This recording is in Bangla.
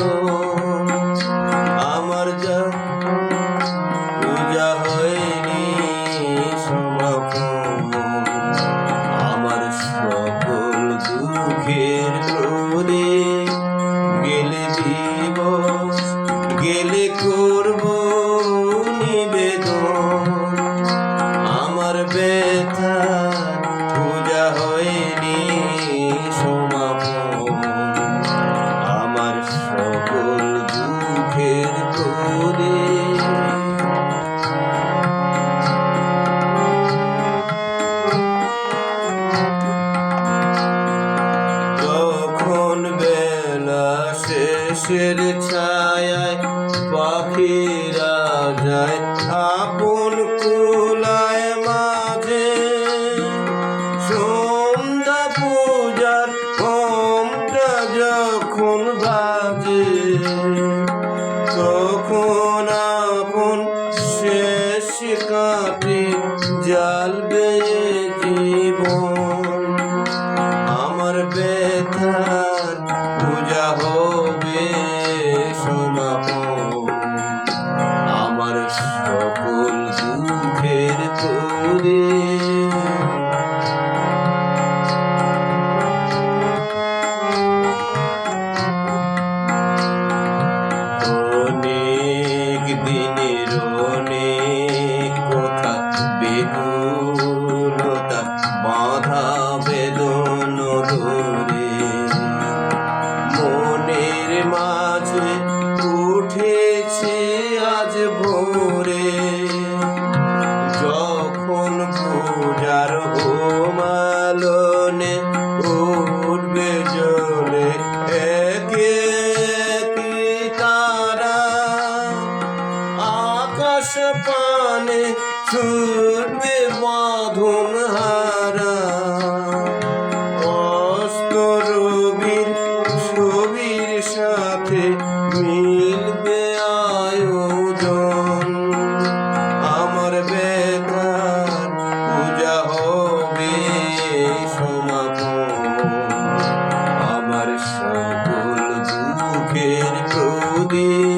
নিবেদন। আমার যা পূজা হয়নি সমাপন, আমার সকল দুঃখের প্রদীপ গেলে দিবস গেলে করব নিবেদন। আমার ব্যথা পূজা হয়নি সমাপন, আমার সকল দুঃখের প্রদীপ। তখন বেলা শেষের ছায়ায় পাখিরা যায় আপন কুলায় মাঝে, সন্ধ্যা পূজার ঘণ্টা যখন বাজে, তখন আপন শেষ কাটে জ্বালবে জীবন। আমার ব্যথার পূজা হবে সমাপন, আমার সকল দুঃখের প্রদীপ। অনেক দিনের অনেক কথা বেকুলতা বাঁধা বেদন ধরে, মনের মাঝে উঠেছে আজ ভোরে। যখন পূজার হোমালনে উঠবে জ্বলে একে একে তারা, আকাশ পানে ছুটবে বাঁধন হারা। অস্ত রবির ছবির সাথে মিলবে আয়োজন। আমার ব্যথার পূজা হবে সমাপন, আমার সকল দুঃখের প্রদীপ।